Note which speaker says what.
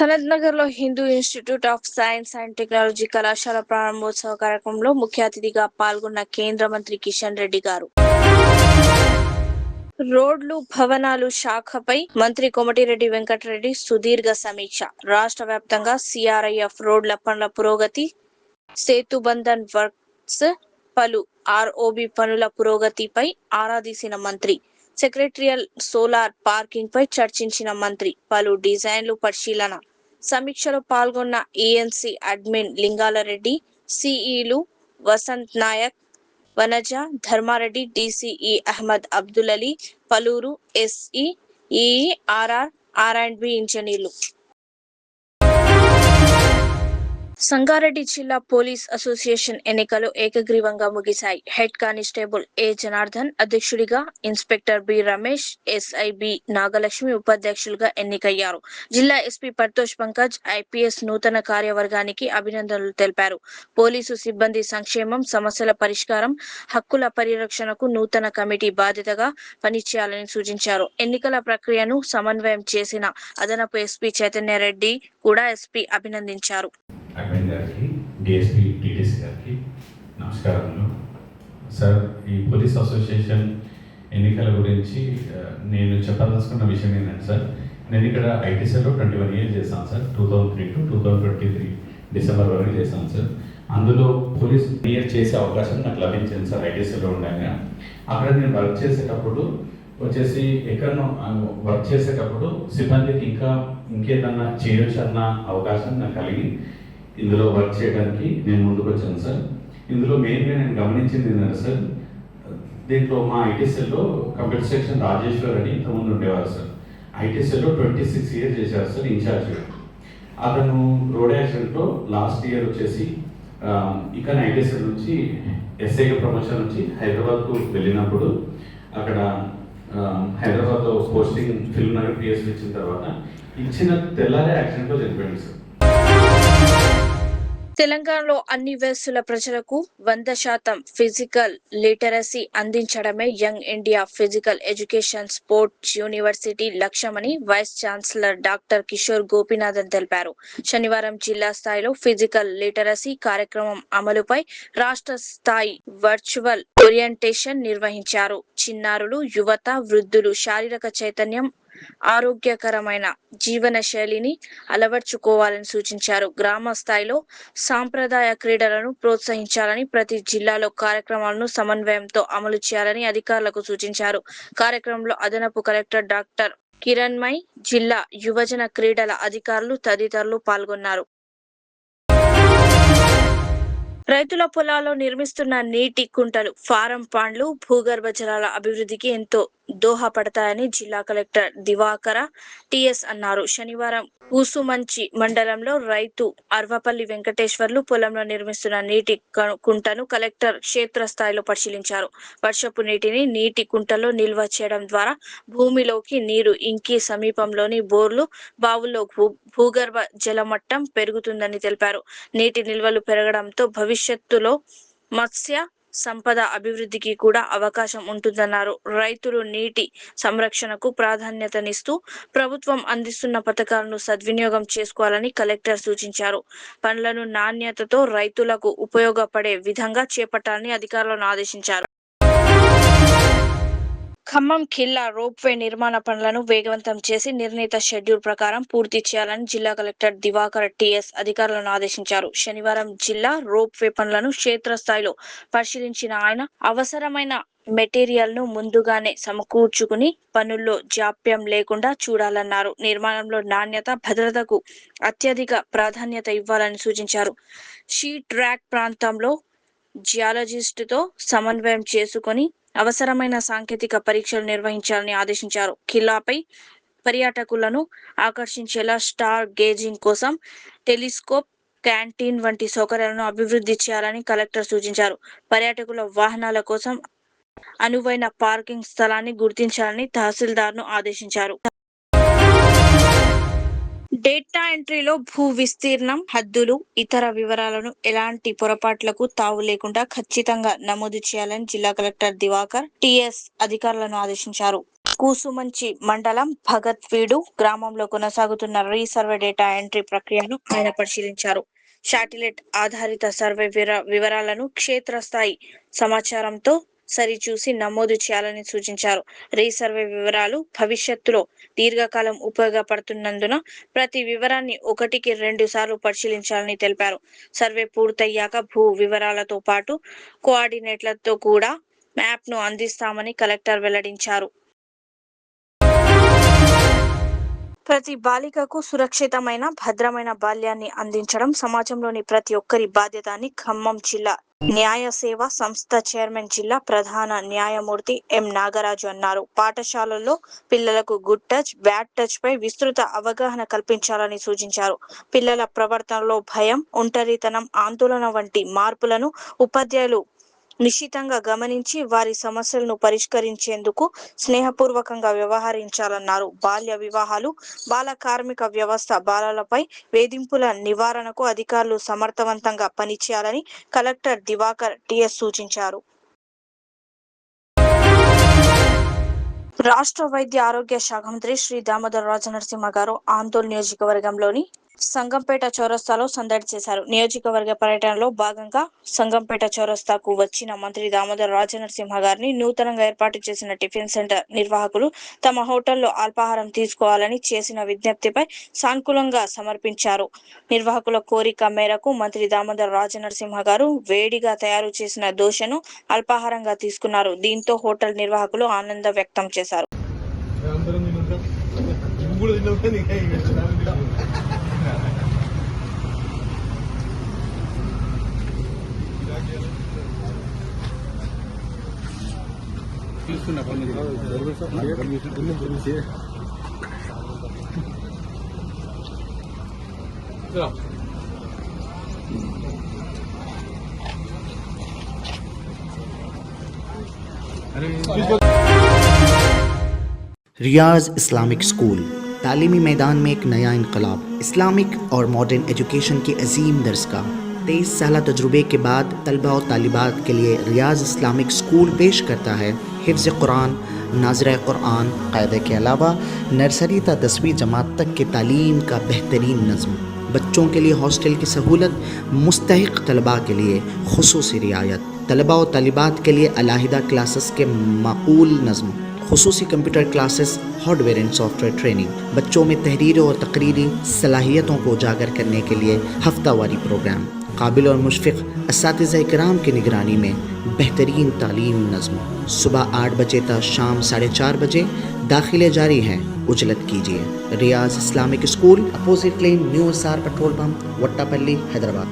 Speaker 1: సనత్ నగర్ లో Hindu institute of science and technology కళాశాల ప్రారంభోత్సవ కార్యక్రమంలో ముఖ్య అతిథిగా పాల్గొన్న కేంద్ర మంత్రి కిషన్ రెడ్డి గారు రోడ్లు భవనాలు శాఖపై మంత్రి కోమటిరెడ్డి వెంకటరెడ్డి సుదీర్ఘ సమీక్ష. రాష్ట్ర వ్యాప్తంగా సిఆర్ఐఎఫ్ రోడ్ల పనుల పురోగతి, సేతుబంధన్ వర్క్స్, పలు ఆర్ఓబి పనుల పురోగతిపై ఆరా తీసిన మంత్రి. సెక్రటరియల్ సోలార్ పార్కింగ్ పై చర్చించిన మంత్రి. పలు డిజైన్లు పరిశీలన. సమీక్షలో పాల్గొన్న ఈఎన్సీ అడ్మిన్ లింగాలరెడ్డి, సిఈలు వసంత్ నాయక్, వనజ, ధర్మారెడ్డి, డిసిఈ అహ్మద్ అబ్దుల్ అలీ, పలువురు ఎస్ఈ, ఈఈ, ఆర్ఆర్, ఆర్&బి ఇంజనీర్లు. సంగారెడ్డి జిల్లా పోలీస్ అసోసియేషన్ ఎన్నికలు ఏకగ్రీవంగా ముగిశాయి. హెడ్ కానిస్టేబుల్ ఏ జనార్దన్ అధ్యక్షుడిగా, inspector B Ramesh, SI B Nagalakshmi ఉపాధ్యక్షులుగా ఎన్నికయ్యారు. జిల్లా ఎస్పీ పరితోష్ పంకజ్ ఐపీఎస్ నూతన కార్యవర్గానికి అభినందనలు తెలిపారు. పోలీసు సిబ్బంది సంక్షేమం, సమస్యల పరిష్కారం, హక్కుల పరిరక్షణకు నూతన కమిటీ బాధ్యతగా పనిచేయాలని సూచించారు. ఎన్నికల ప్రక్రియను సమన్వయం చేసిన అదనపు ఎస్పీ చైతన్యరెడ్డి కూడా ఎస్పీ అభినందించారు.
Speaker 2: అడ్మిన్ గారికి, డిఎస్పీ టీటీసీ గారికి నమస్కారములు. సార్, ఈ పోలీస్ అసోసియేషన్ ఎన్నికల గురించి నేను చెప్పదలుచుకున్న విషయం ఏంటంటే సార్, నేను ఇక్కడ ఐటీసీలో 21 ఇయర్స్ చేశాను సార్. 2003 to 2023 డిసెంబర్ వరకు చేశాను సార్. అందులో పోలీస్ ఇయర్ చేసే అవకాశం నాకు లభించింది సార్. ఐటీసీలో ఉండగా అక్కడ నేను వర్క్ చేసేటప్పుడు వచ్చేసి ఎక్కడనో వర్క్ చేసేటప్పుడు సిబ్బందికి ఇంకేదన్నా చేయొచ్చు అన్న అవకాశం నాకు కలిగి ఇందులో వర్క్ చేయడానికి నేను ముందుకు వచ్చాను సార్. ఇందులో మెయిన్గా నేను గమనించింది ఏంటంటే సార్, దీంట్లో మా ఐటీసీలో కంప్యూటర్ సెక్షన్ రాజేశ్వర్ అని ఇంతకుముందు ఉండేవారు సార్. ఐటీసీలో 26 ఇయర్స్ చేశారు సార్ ఇన్ఛార్జ్. అతను రోడ్ యాక్సిడెంట్లో లాస్ట్ ఇయర్ వచ్చేసి ఇక్కడ ఐటీసీ నుంచి ఎస్ఐగా ప్రమోషన్ నుంచి హైదరాబాద్కు వెళ్ళినప్పుడు అక్కడ హైదరాబాద్లో పోస్టింగ్ ఫిల్మ్ నగర్ పిఎస్లో ఇచ్చిన తర్వాత ఇచ్చిన తెల్లారే యాక్సిడెంట్లో చనిపోయింది సార్.
Speaker 1: తెలంగాణలో అన్ని వయస్సుల ప్రజలకు 100% ఫిజికల్ లిటరసీ అందించడమే young India physical education sports university లక్ష్యమని vice chancellor doctor Kishore Gopinathan తెలిపారు. శనివారం జిల్లా స్థాయిలో ఫిజికల్ లిటరసీ కార్యక్రమం అమలుపై రాష్ట్ర స్థాయి వర్చువల్ ఓరియంటేషన్ నిర్వహించారు. చిన్నారులు, యువత, వృద్ధులు శారీరక చైతన్యం, ఆరోగ్యకరమైన జీవన శైలిని అలవర్చుకోవాలని సూచించారు. గ్రామ స్థాయిలో సాంప్రదాయ క్రీడలను ప్రోత్సహించాలని, ప్రతి జిల్లాలో కార్యక్రమాలను సమన్వయంతో అమలు చేయాలని అధికారులకు సూచించారు. కార్యక్రమంలో అదనపు కలెక్టర్ డాక్టర్ కిరణ్మయ్, జిల్లా యువజన క్రీడల అధికారులు తదితరులు పాల్గొన్నారు. రైతుల పొలాల్లో నిర్మిస్తున్న నీటి కుంటలు, ఫారం పాండ్లు భూగర్భ జలాల అభివృద్ధికి ఎంతో దోహదపడతాయని జిల్లా కలెక్టర్ దివాకర టిఎస్ అన్నారు. శనివారం ఊసుమంచి మండలంలో రైతు అర్వపల్లి వెంకటేశ్వర్లు పొలంలో నిర్మిస్తున్న నీటి కుంటను కలెక్టర్ క్షేత్రస్థాయిలో పరిశీలించారు. వర్షపు నీటిని నీటి కుంటలో నిల్వ చేయడం ద్వారా భూమిలోకి నీరు ఇంకి సమీపంలోని బోర్లు, బావుల్లో భూగర్భ జలమట్టం పెరుగుతుందని తెలిపారు. నీటి నిల్వలు పెరగడంతో భవిష్యత్తులో మత్స్య సంపద అభివృద్ధికి కూడా అవకాశం ఉంటుందన్నారు. రైతులు నీటి సంరక్షణకు ప్రాధాన్యతనిస్తూ ప్రభుత్వం అందిస్తున్న పథకాలను సద్వినియోగం చేసుకోవాలని కలెక్టర్ సూచించారు. పనులను నాణ్యతతో రైతులకు ఉపయోగపడే విధంగా చేపట్టాలని అధికారులను ఆదేశించారు. ఖమ్మం ఖిల్లా రోప్వే నిర్మాణ పనులను వేగవంతం చేసి నిర్ణీత షెడ్యూల్ ప్రకారం పూర్తి చేయాలని జిల్లా కలెక్టర్ దివాకర్ టిఎస్ అధికారులను ఆదేశించారు. శనివారం జిల్లా రోప్వే పనులను క్షేత్రస్థాయిలో పరిశీలించిన ఆయన అవసరమైన మెటీరియల్ ను ముందుగానే సమకూర్చుకుని పనుల్లో జాప్యం లేకుండా చూడాలన్నారు. నిర్మాణంలో నాణ్యత, భద్రతకు అత్యధిక ప్రాధాన్యత ఇవ్వాలని సూచించారు. షీ ట్రాక్ ప్రాంతంలో జియాలజిస్టుతో సమన్వయం చేసుకుని అవసరమైన సాంకేతిక పరీక్షలు నిర్వహించాలని ఆదేశించారు. ఖిల్లాపై పర్యాటకులను ఆకర్షించేలా స్టార్ గేజింగ్ కోసం టెలిస్కోప్, క్యాంటీన్ వంటి సౌకర్యాలను అభివృద్ధి చేయాలని కలెక్టర్ సూచించారు. పర్యాటకుల వాహనాల కోసం అనువైన పార్కింగ్ స్థలాన్ని గుర్తించాలని తహసీల్దార్ను ఆదేశించారు. డేటా ఎంట్రీలో భూ విస్తీర్ణం, హద్దులు, ఇతర వివరాలను ఎలాంటి పొరపాట్లకు తావు లేకుండా ఖచ్చితంగా నమోదు చేయాలని జిల్లా కలెక్టర్ దివాకర్ టిఎస్ అధికారులను ఆదేశించారు. కూసుమంచి మండలం భగత్వీడు గ్రామంలో కొనసాగుతున్న రీసర్వే డేటా ఎంట్రీ ప్రక్రియను ఆయన పరిశీలించారు. శాటిలైట్ ఆధారిత సర్వే వివరాలను క్షేత్రస్థాయి సమాచారంతో సరిచూసి నమోదు చేయాలని సూచించారు. రీసర్వే వివరాలు భవిష్యత్తులో దీర్ఘకాలం ఉపయోగపడుతున్నందున ప్రతి వివరాన్ని 1కి 2 సార్లు పరిశీలించాలని తెలిపారు. సర్వే పూర్తయ్యాక భూ వివరాలతో పాటు కోఆర్డినేట్లతో కూడా మ్యాప్ను అందిస్తామని కలెక్టర్ వెల్లడించారు. ప్రతి బాలికకు సురక్షితమైన భద్రమైన బాల్యాన్ని అందించడం సమాజంలోని ప్రతి ఒక్కరి బాధ్యత అని ఖమ్మం జిల్లా న్యాయ సేవా సంస్థ చైర్మన్ జిల్లా ప్రధాన న్యాయమూర్తి ఎం నాగరాజు అన్నారు. పాఠశాలల్లో పిల్లలకు గుడ్ టచ్, బ్యాడ్ టచ్ పై విస్తృత అవగాహన కల్పించాలని సూచించారు. పిల్లల ప్రవర్తనలో భయం, ఒంటరితనం, ఆందోళన వంటి మార్పులను ఉపాధ్యాయులు నిశితంగా గమనించి వారి సమస్యలను పరిష్కరించేందుకు స్నేహపూర్వకంగా వ్యవహరించాలన్నారు. బాల్య వివాహాలు, బాల కార్మిక వ్యవస్థ, బాలలపై వేధింపుల నివారణకు అధికారులు సమర్థవంతంగా పనిచేయాలని కలెక్టర్ దివాకర్ టిఎస్ సూచించారు. రాష్ట్ర వైద్య ఆరోగ్య శాఖ మంత్రి శ్రీ దామోదర రాజనరసింహ గారు ఆందోళన నియోజకవర్గంలోని సంగంపేట చౌరస్తాలో సందడి చేశారు. నియోజకవర్గ పర్యటనలో భాగంగా సంగంపేట చౌరస్తాకు వచ్చిన మంత్రి దామోదర రాజనరసింహ గారిని నూతనంగా ఏర్పాటు చేసిన టిఫిన్ సెంటర్ నిర్వాహకులు తమ హోటల్లో అల్పాహారం తీసుకోవాలని చేసిన విజ్ఞప్తిపై సానుకూలంగా సమర్పించారు. నిర్వాహకుల కోరిక మేరకు మంత్రి దామోదర రాజనరసింహ గారు వేడిగా తయారు చేసిన దోశను అల్పాహారంగా తీసుకున్నారు. దీంతో హోటల్ నిర్వాహకులు ఆనందం వ్యక్తం చేశారు.
Speaker 3: रियाज इस्लामिक स्कूल तालीमी मैदान में एक नया इनकलाब। इस्लामिक और मॉडर्न एजुकेशन की अजीम दरसगाह 23 साल तजुर्बे के बाद तलबा और तालिबात के लिए रियाज इस्लामिक स्कूल पेश करता है हिफ्ज़ कुरान, नाज़िरा कुरान, क़ायदे के अलावा नर्सरी ता 10वीं जमात तक के तालीम का बेहतरीन नज़्म। बच्चों के लिए हॉस्टल की सहूलत, मुस्तहिक़ तलबा के लिए खुसूसी रियायत, तलबा और तालिबात के लिए अलहदा क्लासेस के माकूल नज़्म, खुसूसी computer classes, hardware and software training, बच्चों में तहरीर और तकरीरी सलाहियतों को उजागर करने के लिए हफ्तावारी प्रोग्राम, काबिल और मुशफ़िक़ असातिज़ा इकराम की निगरानी में बेहतरीन तालीम नज़्म। सुबह 8 बजे तक शाम 4:30 बजे दाखिले जारी हैं, उजलत कीजिए। Riyaz Islamic school, opposite lane, new SR petrol pump, Vattapally, Hyderabad.